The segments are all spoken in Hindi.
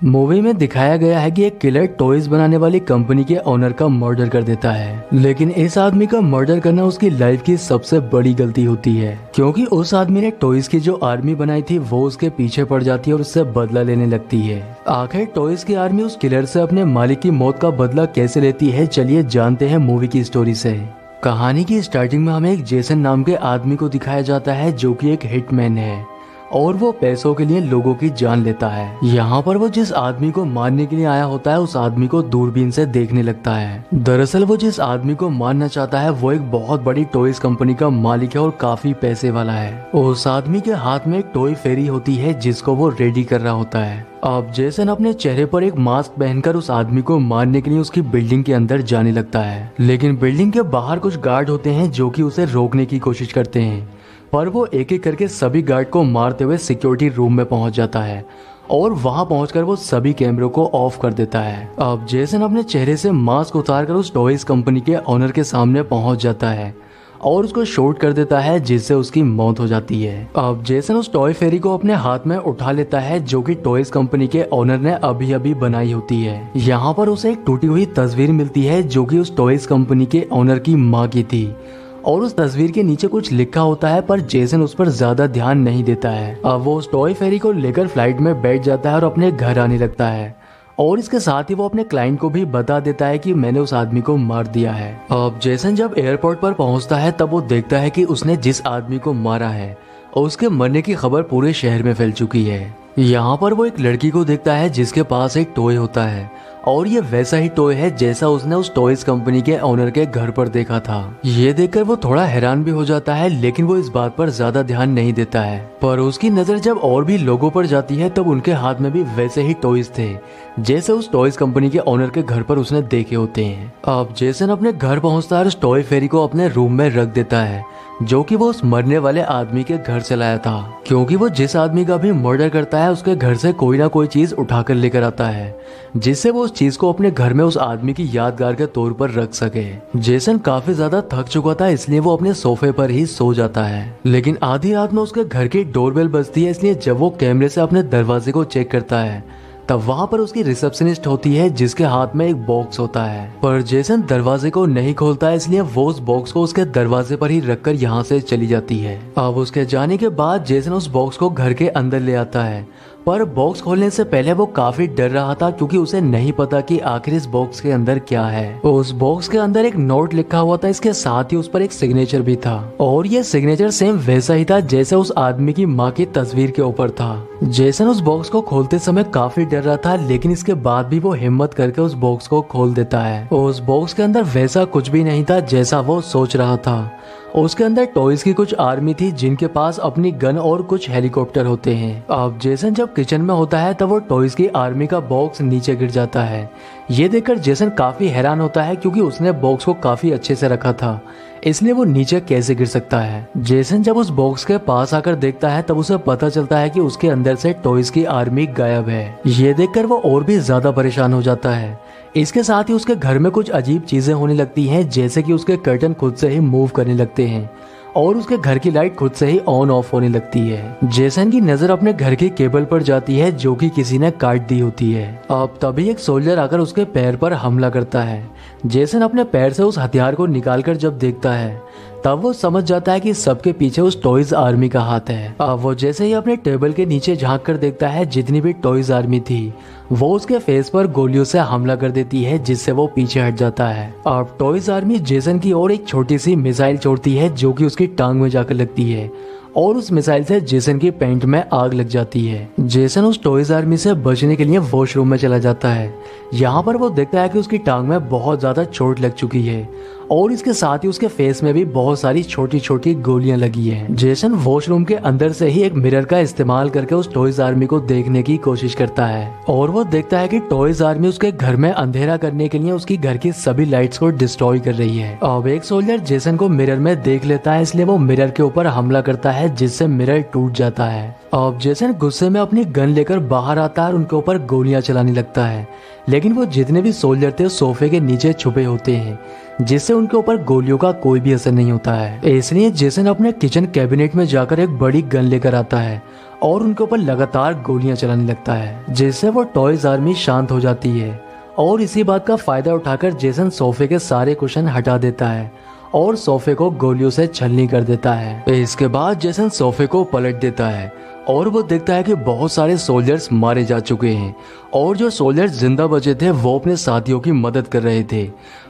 मूवी में दिखाया गया है कि एक किलर टॉयज बनाने वाली कंपनी के ओनर का मर्डर कर देता है, लेकिन इस आदमी का मर्डर करना उसकी लाइफ की सबसे बड़ी गलती होती है, क्योंकि उस आदमी ने टॉयज की जो आर्मी बनाई थी वो उसके पीछे पड़ जाती है और उससे बदला लेने लगती है। आखिर टॉयज की आर्मी उस किलर से अपने मालिक की मौत का बदला कैसे लेती है, चलिए जानते हैं मूवी की स्टोरी से। कहानी की स्टार्टिंग में हमें एक जेसन नाम के आदमी को दिखाया जाता है जो कि एक हिटमैन है और वो पैसों के लिए लोगों की जान लेता है। यहाँ पर वो जिस आदमी को मारने के लिए आया होता है उस आदमी को दूरबीन से देखने लगता है। दरअसल वो जिस आदमी को मारना चाहता है वो एक बहुत बड़ी टॉयज कंपनी का मालिक है और काफी पैसे वाला है। उस आदमी के हाथ में एक टॉय फेरी होती है जिसको वो रेडी कर रहा होता है। अब जेसन अपने चेहरे पर एक मास्क पहनकर उस आदमी को मारने के लिए उसकी बिल्डिंग के अंदर जाने लगता है, लेकिन बिल्डिंग के बाहर कुछ गार्ड होते हैं जो कि उसे रोकने की कोशिश करते हैं, पर वो एक एक करके सभी गार्ड को मारते हुए सिक्योरिटी रूम में पहुंच जाता है और वहां पहुंचकर वो सभी कैमरों को ऑफ कर देता है। अब जेसन अपने चेहरे से मास्क उतारकर उस टॉयज कंपनी के ओनर के सामने पहुंच जाता है और उसको शॉट कर देता है जिससे उसकी मौत हो जाती है। अब जेसन उस टॉय फेरी को अपने हाथ में उठा लेता है जो कि टॉयज कंपनी के ओनर ने अभी अभी बनाई होती है। यहाँ पर उसे एक टूटी हुई तस्वीर मिलती है जो कि उस टॉयज कंपनी के ओनर की माँ की थी और उस तस्वीर के नीचे कुछ लिखा होता है, पर जेसन उस पर ज्यादा ध्यान नहीं देता है। अब वो उस टॉय फेरी को लेकर फ्लाइट में बैठ जाता है और अपने घर आने लगता है और इसके साथ ही वो अपने क्लाइंट को भी बता देता है कि मैंने उस आदमी को मार दिया है। अब जेसन जब एयरपोर्ट पर पहुंचता है तब वो देखता है कि उसने जिस आदमी को मारा है और उसके मरने की खबर पूरे शहर में फैल चुकी है। यहाँ पर वो एक लड़की को देखता है जिसके पास एक टॉय होता है और ये वैसा ही टॉय है जैसा उसने उस टॉयज कंपनी के ओनर के घर पर देखा था। ये देखकर वो थोड़ा हैरान भी हो जाता है, लेकिन वो इस बात पर ज्यादा ध्यान नहीं देता है। पर उसकी नजर जब और भी लोगों पर जाती है तब उनके हाथ में भी वैसे ही टॉयज थे जैसे उस टॉयज कंपनी के ओनर के घर पर उसने देखे होते हैं। अब जेसन अपने घर पहुंचता है और उस टॉय फेरी को अपने रूम में रख देता है जो कि वो उस मरने वाले आदमी के घर से लाया था, क्योंकि वो जिस आदमी का भी मर्डर करता है उसके घर से कोई ना कोई चीज उठाकर लेकर आता है जिससे वो उस चीज को अपने घर में उस आदमी की यादगार के तौर पर रख सके। जेसन काफी ज्यादा थक चुका था इसलिए वो अपने सोफे पर ही सो जाता है, लेकिन आधी रात में उसके घर की डोरबेल बजती है, इसलिए जब वो कैमरे से अपने दरवाजे को चेक करता है तब वहाँ पर उसकी रिसेप्शनिस्ट होती है जिसके हाथ में एक बॉक्स होता है। पर जेसन दरवाजे को नहीं खोलता है इसलिए वो उस बॉक्स को उसके दरवाजे पर ही रखकर यहाँ से चली जाती है। अब उसके जाने के बाद जेसन उस बॉक्स को घर के अंदर ले आता है, पर बॉक्स खोलने से पहले वो काफी डर रहा था क्योंकि उसे नहीं पता कि आखिर इस बॉक्स के अंदर क्या है। उस बॉक्स के अंदर एक नोट लिखा हुआ था, इसके साथ ही उस पर एक सिग्नेचर भी था और ये सिग्नेचर सेम वैसा ही था जैसे उस आदमी की माँ की तस्वीर के ऊपर था। जेसन उस बॉक्स को खोलते समय काफी डर रहा था, लेकिन इसके बाद भी वो हिम्मत करके उस बॉक्स को खोल देता है। उस बॉक्स के अंदर वैसा कुछ भी नहीं था जैसा वो सोच रहा था। उसके अंदर टॉयज की कुछ आर्मी थी जिनके पास अपनी गन और कुछ हेलीकॉप्टर होते हैं। अब जेसन जब किचन में होता है तब वो टॉयज की आर्मी का बॉक्स नीचे गिर जाता है। ये देखकर जेसन काफी हैरान होता है क्योंकि उसने बॉक्स को काफी अच्छे से रखा था, इसलिए वो नीचे कैसे गिर सकता है। जेसन जब उस बॉक्स के पास आकर देखता है तब उसे पता चलता है कि उसके अंदर से टॉयज की आर्मी गायब है। ये देखकर वो और भी ज्यादा परेशान हो जाता है। इसके साथ ही उसके घर में कुछ अजीब चीजें होने लगती हैं, जैसे कि उसके कर्टन खुद से ही मूव करने लगते हैं और उसके घर की लाइट खुद से ही ऑन ऑफ होने लगती है। जेसन की नजर अपने घर के केबल पर जाती है जो कि किसी ने काट दी होती है। अब तभी एक सोल्जर आकर उसके पैर पर हमला करता है। जेसन अपने पैर से उस हथियार को निकालकर जब देखता है तब वो समझ जाता है कि सबके पीछे उस टॉयज आर्मी का हाथ है। अब वो जैसे ही अपने टेबल के नीचे झांक कर देखता है जितनी भी टॉयज आर्मी थी वो उसके फेस पर गोलियों से हमला कर देती है जिससे वो पीछे हट जाता है। अब टॉयज आर्मी जेसन की ओर एक छोटी सी मिसाइल छोड़ती है जो कि उसकी टांग में जाकर लगती है और उस मिसाइल से जेसन की पैंट में आग लग जाती है। जेसन उस टॉयज आर्मी से बचने के लिए वॉशरूम में चला जाता है। यहाँ पर वो देखता है कि उसकी टांग में बहुत ज्यादा चोट लग चुकी है और इसके साथ ही उसके फेस में भी बहुत सारी छोटी छोटी गोलियां लगी हैं। जेसन वॉशरूम के अंदर से ही एक मिरर का इस्तेमाल करके उस टॉयज आर्मी को देखने की कोशिश करता है और वो देखता है कि टॉयज आर्मी उसके घर में अंधेरा करने के लिए उसकी घर की सभी लाइट्स को डिस्ट्रॉय कर रही है। अब एक सोल्जर जेसन को मिरर में देख लेता है, इसलिए वो मिरर के ऊपर हमला करता है जिससे मिरर टूट जाता है। अब जेसन गुस्से में अपनी गन लेकर बाहर आता है और उनके ऊपर गोलियां चलाने लगता है, लेकिन वो जितने भी सोल्जर थे सोफे के नीचे छुपे होते हैं जिससे उनके ऊपर गोलियों का कोई भी असर नहीं होता है। इसलिए जेसन अपने किचन कैबिनेट में जाकर एक बड़ी गन लेकर आता है और उनके ऊपर लगातार गोलियां चलाने लगता है, जिससे वो टॉयज आर्मी शांत हो जाती है। और इसी बात का फायदा उठाकर जेसन सोफे के सारे कुशन हटा देता है और सोफे को गोलियों से छलनी कर देता है। इसके बाद जेसन सोफे को पलट देता है और वो देखता है कि बहुत सारे सोल्जर्स मारे जा चुके हैं और जो सोल्जर्स जिंदा बचे थे वो अपने साथियों की मदद कर रहे थे।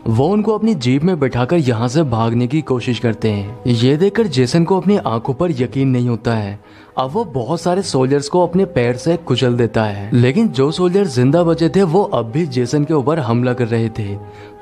वो उनको अपनी जीप में बैठाकर यहाँ से भागने की कोशिश करते हैं। ये देखकर जेसन को अपनी आंखों पर यकीन नहीं होता है। अब वो बहुत सारे सोल्जर्स को अपने पैर से कुचल देता है, लेकिन जो सोल्जर्स जिंदा बचे थे वो अब भी जेसन के ऊपर हमला कर रहे थे,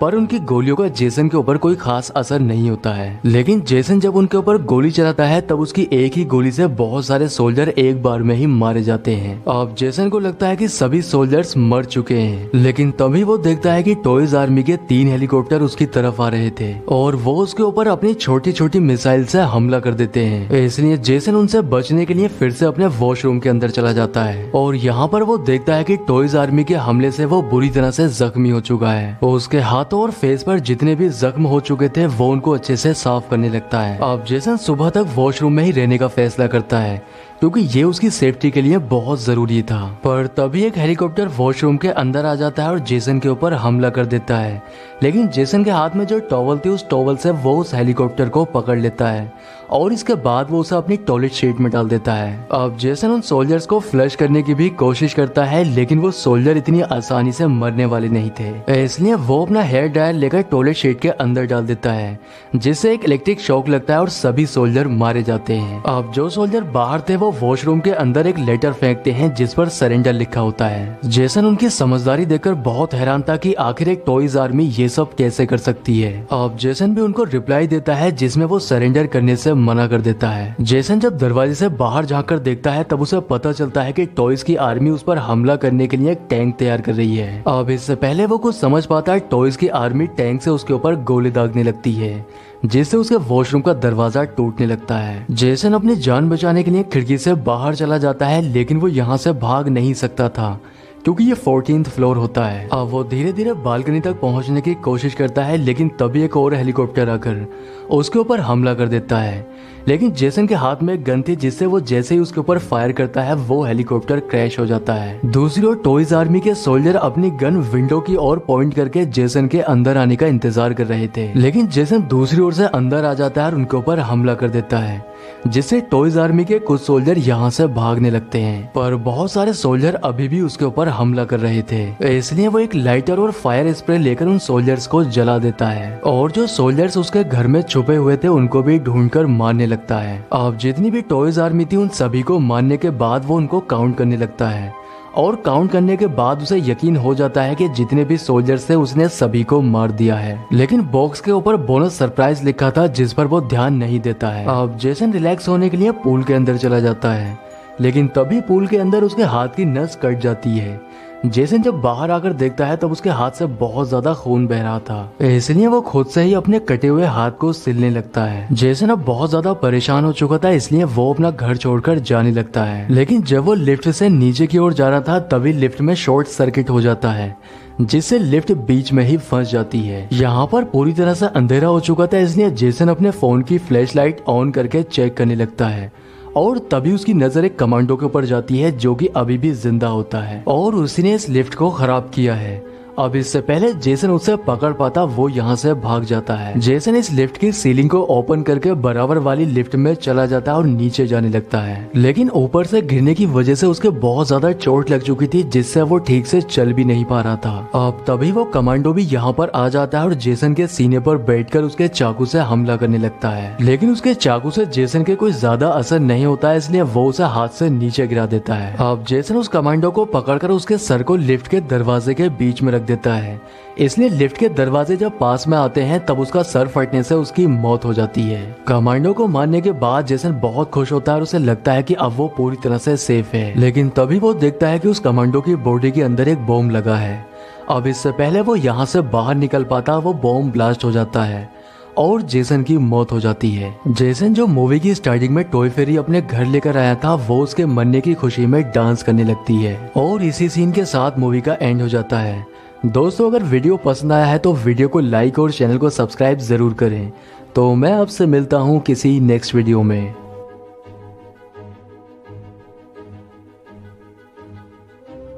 पर उनकी गोलियों का जेसन के ऊपर कोई खास असर नहीं होता है। लेकिन जेसन जब उनके ऊपर गोली चलाता है तब उसकी एक ही गोली से बहुत सारे सोल्जर एक बार में ही मारे जाते हैं। अब जेसन को लगता है कि सभी सोल्जर्स मर चुके हैं, लेकिन तभी वो देखता है कि टॉयज आर्मी के 3 हेलीकॉप्टर उसकी तरफ आ रहे थे और वो उसके ऊपर अपनी छोटी छोटी मिसाइल से हमला कर देते हैं। इसलिए जेसन उनसे बचने के लिए फिर से अपने वॉशरूम के अंदर चला जाता है और यहाँ पर वो देखता है कि टॉयज आर्मी के हमले से वो बुरी तरह से जख्मी हो चुका है। उसके हाथों और फेस पर जितने भी जख्म हो चुके थे वो उनको अच्छे से साफ करने लगता है। अब जेसन सुबह तक वॉशरूम में ही रहने का फैसला करता है क्योंकि ये उसकी सेफ्टी के लिए बहुत जरूरी था। पर तभी एक हेलीकॉप्टर वॉशरूम के अंदर आ जाता है और जेसन के ऊपर हमला कर देता है, लेकिन जेसन के हाथ में जो टॉवल थी उस टॉवल से वो उस हेलीकॉप्टर को पकड़ लेता है और इसके बाद वो उसे अपनी टॉयलेट शीट में डाल देता है। अब जेसन उन सोल्जर्स को फ्लश करने की भी कोशिश करता है, लेकिन वो सोल्जर इतनी आसानी से मरने वाले नहीं थे, इसलिए वो अपना हेयर ड्रायर लेकर टॉयलेट शीट के अंदर डाल देता है, जिससे एक इलेक्ट्रिक शॉक लगता है और सभी सोल्जर मारे जाते हैं। अब जो सोल्जर बाहर थे वो वॉशरूम के अंदर एक लेटर फेंकते हैं जिस पर सरेंडर लिखा होता है। जेसन उनकी समझदारी देखकर बहुत हैरान था कि आखिर एक टॉयज आर्मी ये सब कैसे कर सकती है। अब जेसन भी उनको रिप्लाई देता है जिसमें वो सरेंडर करने से मना कर देता है। जेसन जब दरवाजे से बाहर झांककर देखता है तब उसे पता चलता है कि टॉयज की आर्मी उस पर हमला करने के लिए एक टैंक तैयार कर रही है। अब इससे पहले वो कुछ समझ पाता है, टॉयज की आर्मी टैंक से उसके ऊपर गोली दागने लगती है, जिससे उसके वॉशरूम का दरवाजा टूटने लगता है। जेसन अपनी जान बचाने के लिए खिड़की से बाहर चला जाता है, लेकिन वो यहाँ से भाग नहीं सकता था क्योंकि ये 14th फ्लोर होता है। अब वो धीरे धीरे बालकनी तक पहुंचने की कोशिश करता है, लेकिन तभी एक और हेलीकॉप्टर आकर उसके ऊपर हमला कर देता है, लेकिन जेसन के हाथ में एक गन थी जिससे वो जैसे ही उसके ऊपर फायर करता है वो हेलीकॉप्टर क्रैश हो जाता है। दूसरी ओर टॉयज आर्मी के सोल्जर अपनी गन विंडो की ओर पॉइंट करके जेसन के अंदर आने का इंतजार कर रहे थे, लेकिन जेसन दूसरी ओर से अंदर आ जाता है और उनके ऊपर हमला कर देता है, जिससे टॉयज आर्मी के कुछ सोल्जर यहाँ से भागने लगते हैं। पर बहुत सारे सोल्जर अभी भी उसके ऊपर हमला कर रहे थे, इसलिए वो एक लाइटर और फायर स्प्रे लेकर उन सोल्जर्स को जला देता है और जो सोल्जर्स उसके घर में छुपे हुए थे उनको भी ढूंढकर मारने लगता है। अब जितनी भी टॉयज आर्मी थी उन सभी को मारने के बाद वो उनको काउंट करने लगता है और काउंट करने के बाद उसे यकीन हो जाता है कि जितने भी सोल्जर्स थे उसने सभी को मार दिया है, लेकिन बॉक्स के ऊपर बोनस सरप्राइज लिखा था जिस पर वो ध्यान नहीं देता है। अब जेसन रिलैक्स होने के लिए पूल के अंदर चला जाता है, लेकिन तभी पूल के अंदर उसके हाथ की नस कट जाती है। जेसन जब बाहर आकर देखता है तब उसके हाथ से बहुत ज्यादा खून बह रहा था, इसलिए वो खुद से ही अपने कटे हुए हाथ को सिलने लगता है। जेसन अब बहुत ज्यादा परेशान हो चुका था, इसलिए वो अपना घर छोड़कर जाने लगता है, लेकिन जब वो लिफ्ट से नीचे की ओर जा रहा था तभी लिफ्ट में शॉर्ट सर्किट हो जाता है, जिससे लिफ्ट बीच में ही फंस जाती है। यहाँ पर पूरी तरह से अंधेरा हो चुका था, इसलिए जेसन अपने फोन की फ्लैश लाइट ऑन करके चेक करने लगता है और तभी उसकी नजर एक कमांडो के ऊपर जाती है जो कि अभी भी जिंदा होता है और उसने इस लिफ्ट को खराब किया है। अब इससे पहले जेसन उसे पकड़ पाता वो यहाँ से भाग जाता है। जेसन इस लिफ्ट की सीलिंग को ओपन करके बराबर वाली लिफ्ट में चला जाता है और नीचे जाने लगता है, लेकिन ऊपर से गिरने की वजह से उसके बहुत ज्यादा चोट लग चुकी थी जिससे वो ठीक से चल भी नहीं पा रहा था। अब तभी वो कमांडो भी यहाँ पर आ जाता है और जेसन के सीने पर बैठकर उसके चाकू से हमला करने लगता है, लेकिन उसके चाकू से जेसन के कोई ज्यादा असर नहीं होता है, इसलिए वो उसे हाथ से नीचे गिरा देता है। अब जेसन उस कमांडो को पकड़कर उसके सर को लिफ्ट के दरवाजे के बीच में देता है, इसलिए लिफ्ट के दरवाजे जब पास में आते हैं तब उसका सर फटने से उसकी मौत हो जाती है। कमांडो को मारने के बाद जेसन बहुत खुश होता है और उसे लगता है कि अब वो पूरी तरह से सेफ है, लेकिन तभी वो देखता है कि उस कमांडो की बॉडी के अंदर एक बॉम्ब लगा है। अब इससे पहले वो यहाँ से बाहर निकल पाता वो बॉम्ब ब्लास्ट हो जाता है और जेसन की मौत हो जाती है। जेसन जो मूवी की स्टार्टिंग में टॉय फेरी अपने घर लेकर आया था वो उसके मरने की खुशी में डांस करने लगती है और इसी सीन के साथ मूवी का एंड हो जाता है। दोस्तों अगर वीडियो पसंद आया है तो वीडियो को लाइक और चैनल को सब्सक्राइब जरूर करें। तो मैं आपसे मिलता हूँ किसी नेक्स्ट वीडियो में।